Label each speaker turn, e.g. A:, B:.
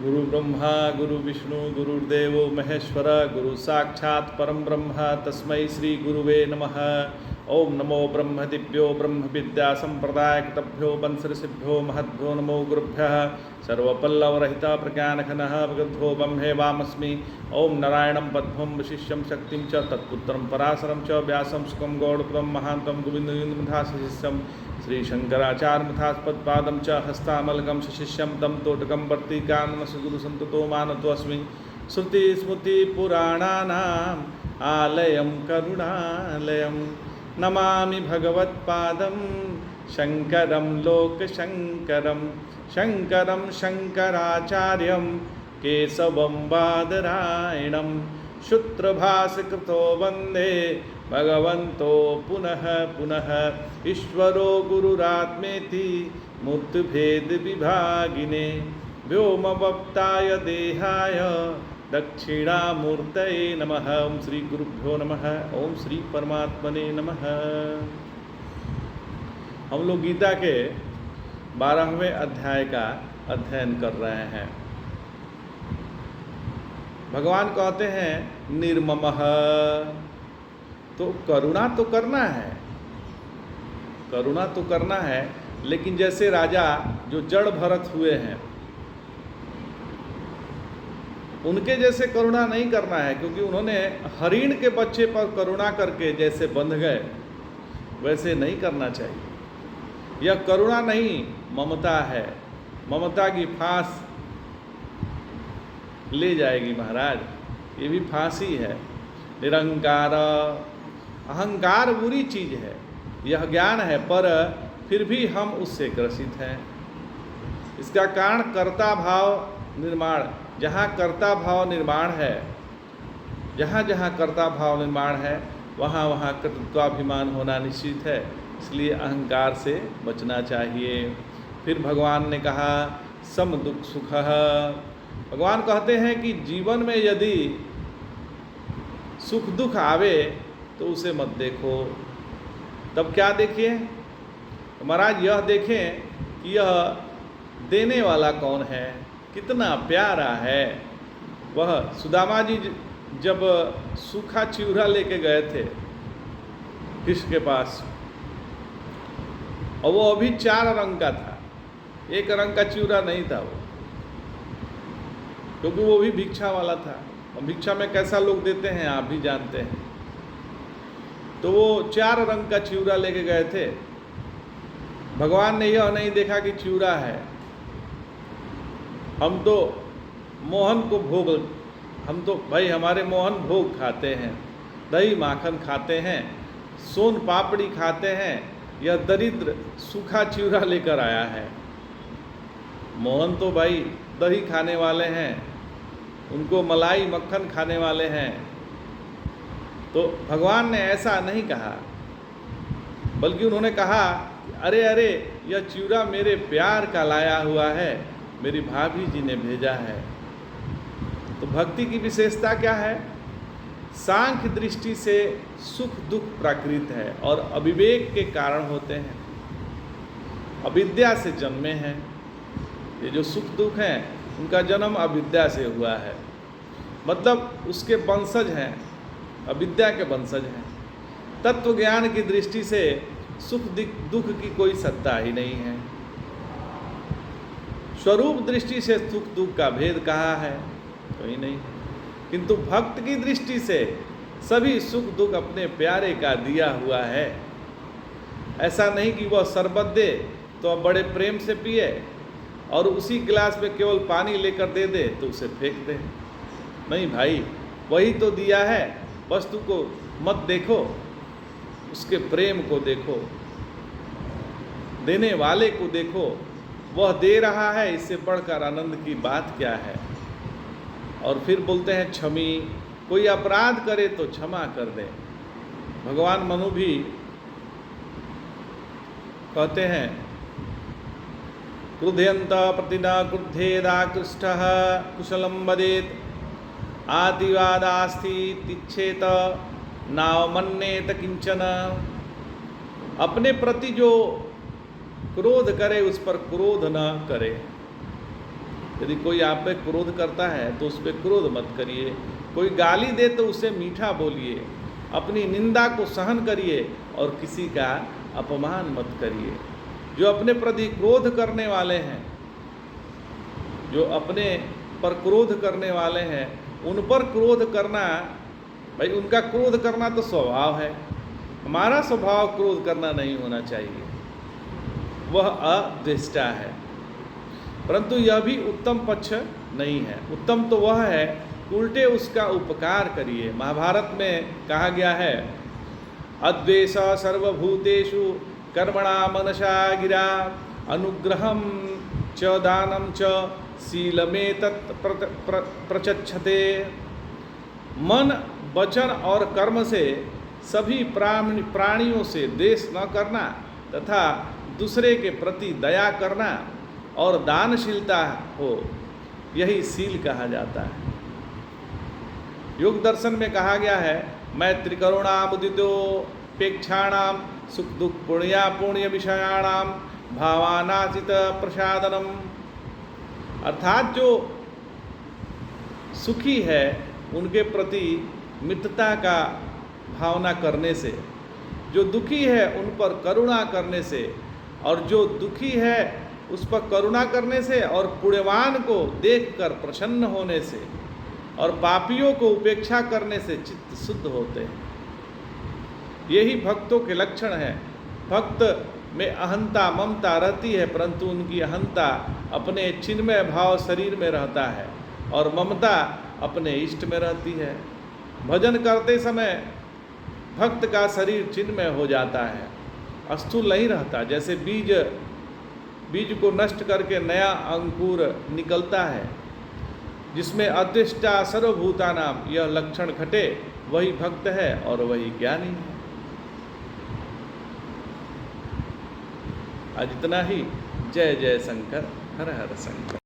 A: गुरु ब्रह्मा गुरु विष्णु गुरुर्देवो महेश्वर गुरु साक्षात् परम ब्रह्म तस्मै श्री गुरुवे नमः। ओम नमो ब्रह्म दिव्यो ब्रह्म विद्या संप्रदाय कृतभ्यो वंशऋषिभ्यो महद्भ्यो नमो गुरुभ्यः। सर्वपल्लवरहित प्रज्ञानघनः भगवद्भो ब्रह्मे वामस्मि। ओम नारायणं पद्मं वशिष्यं शक्तिं च तत्पुत्रं पराशरं च व्यासं सुखं गौडपदं महान्तं गोविन्दमुनिमथाशिष्यं श्रीशंकराचार्यमथास्पदपादं च हस्तामलकं शिष्यं तं तोटकं वर्तिकान्मस्य गुरुसन्ततो मानतोऽस्मि। श्रुतिस्मृतिपुराणानाम् आलयं करुणालयं नमामि भगवत्पादं शङ्करं लोकशङ्करं शङ्करं शङ्कराचार्यं केशवं बादरायणं सूत्रभाष्यकृतो वन्दे भगवन्तो पुनः पुनः। ईश्वरो गुरुरात्मेति मूर्तिभेदविभागिने व्योमवप्ताय देहाय दक्षिणामूर्तये नमः। ओम श्री गुरुभ्यो नमः। ओम श्री परमात्मने नमः। हम लोग गीता के 12वें अध्याय का अध्ययन कर रहे हैं। भगवान कहते हैं निर्ममः, तो करुणा तो करना है, करुणा तो करना है, लेकिन जैसे राजा जो जड़ भरत हुए हैं उनके जैसे करुणा नहीं करना है, क्योंकि उन्होंने हरिण के बच्चे पर करुणा करके जैसे बंध गए वैसे नहीं करना चाहिए। यह करुणा नहीं ममता है, ममता की फांस ले जाएगी महाराज, ये भी फांसी है। निरंकार, अहंकार बुरी चीज है, यह ज्ञान है, पर फिर भी हम उससे ग्रसित हैं। इसका कारण कर्ता भाव निर्माण, जहाँ कर्ता भाव निर्माण है, जहाँ जहाँ कर्ता भाव निर्माण है वहाँ वहाँ कर्तृत्वाभिमान होना निश्चित है, इसलिए अहंकार से बचना चाहिए। फिर भगवान ने कहा सम दुख सुख। भगवान कहते हैं कि जीवन में यदि सुख दुख आवे तो उसे मत देखो। तब क्या देखिए महाराज, यह देखें कि यह देने वाला कौन है, कितना प्यारा है। वह सुदामा जी जब सूखा चिवड़ा लेके गए थे कृष्ण के पास, और वो अभी 4 रंग का था, 1 रंग का चिवड़ा नहीं था वो, क्योंकि वो भी भिक्षा वाला था। और भिक्षा में कैसा लोग देते हैं आप भी जानते हैं। तो वो 4 रंग का चिवड़ा लेके गए थे। भगवान ने यह नहीं देखा कि चिवड़ा है, हम तो मोहन को भोग, हम तो भाई हमारे मोहन भोग खाते हैं, दही माखन खाते हैं, सोन पापड़ी खाते हैं, यह दरिद्र सूखा चिवड़ा लेकर आया है। मोहन तो भाई दही खाने वाले हैं, उनको मलाई मक्खन खाने वाले हैं। तो भगवान ने ऐसा नहीं कहा, बल्कि उन्होंने कहा अरे अरे यह चिवड़ा मेरे प्यार का लाया हुआ है, मेरी भाभी जी ने भेजा है। तो भक्ति की विशेषता क्या है? सांख्य दृष्टि से सुख दुख प्राकृत है और अविवेक के कारण होते हैं, अविद्या से जन्मे हैं। ये जो सुख दुख हैं उनका जन्म अविद्या से हुआ है, मतलब उसके वंशज हैं, अविद्या के वंशज हैं। तत्व ज्ञान की दृष्टि से सुख दुख की कोई सत्ता ही नहीं है। स्वरूप दृष्टि से सुख दुख का भेद कहाँ है? कोई नहीं। किंतु भक्त की दृष्टि से सभी सुख दुख अपने प्यारे का दिया हुआ है। ऐसा नहीं कि वह शरबत दे तो अब बड़े प्रेम से पिए और उसी गिलास में केवल पानी लेकर दे दे तो उसे फेंक दे। नहीं भाई, वही तो दिया है, वस्तु को मत देखो, उसके प्रेम को देखो, देने वाले को देखो, वह दे रहा है, इससे बढ़कर आनंद की बात क्या है। और फिर बोलते हैं क्षमी, कोई अपराध करे तो क्षमा कर दे। भगवान मनु भी कहते हैं क्रुध्यंत प्रतिना क्रुद्धेदाकृष्टः कुशलं वदेत आतिवादास्ति तिच्छेत नावमन्येत किंचन। अपने प्रति जो क्रोध करे उस पर क्रोध न करे, यदि कोई आप पे क्रोध करता है तो उस पर क्रोध मत करिए, कोई गाली दे तो उसे मीठा बोलिए, अपनी निंदा को सहन करिए और किसी का अपमान मत करिए। जो अपने प्रति क्रोध करने वाले हैं, जो अपने पर क्रोध करने वाले हैं, उन पर क्रोध करना, भाई उनका क्रोध करना तो स्वभाव है, हमारा स्वभाव क्रोध करना नहीं होना चाहिए, वह अद्वेष्टा है। परंतु यह भी उत्तम पक्ष नहीं है। उत्तम तो वह है उल्टे उसका उपकार करिए। महाभारत में कहा गया है, अद्वेष सर्वभूतेषु कर्मणा मनसा गिरा अनुग्रहम च दानम च शीलमेतत् प्रचक्षते। मन, वचन और कर्म से सभी प्राणियों से द्वेष न करना तथा दूसरे के प्रति दया करना और दानशीलता हो, यही शील कहा जाता है। योग दर्शन में कहा गया है, मैत्रिकरुणामुदितोपेक्षाणाम सुख दुख पुण्या पुण्य विषयाणाम भावानाचित प्रसादनम। अर्थात जो सुखी है उनके प्रति मित्रता का भावना करने से, जो दुखी है उन पर करुणा करने से, और जो दुखी है उस पर करुणा करने से और पुण्यवान को देखकर प्रसन्न होने से और पापियों को उपेक्षा करने से चित्त शुद्ध होते हैं। यही भक्तों के लक्षण हैं। भक्त में अहंता ममता रहती है, परंतु उनकी अहंता अपने चिन्मय भाव शरीर में रहता है और ममता अपने इष्ट में रहती है। भजन करते समय भक्त का शरीर चिन्मय हो जाता है, स्थूल नहीं रहता। जैसे बीज को नष्ट करके नया अंकुर निकलता है, जिसमें अद्वेष्टा सर्वभूतानाम यह लक्षण घटे, वही भक्त है और वही ज्ञानी है। आज इतना ही। जय जय शंकर, हर हर शंकर।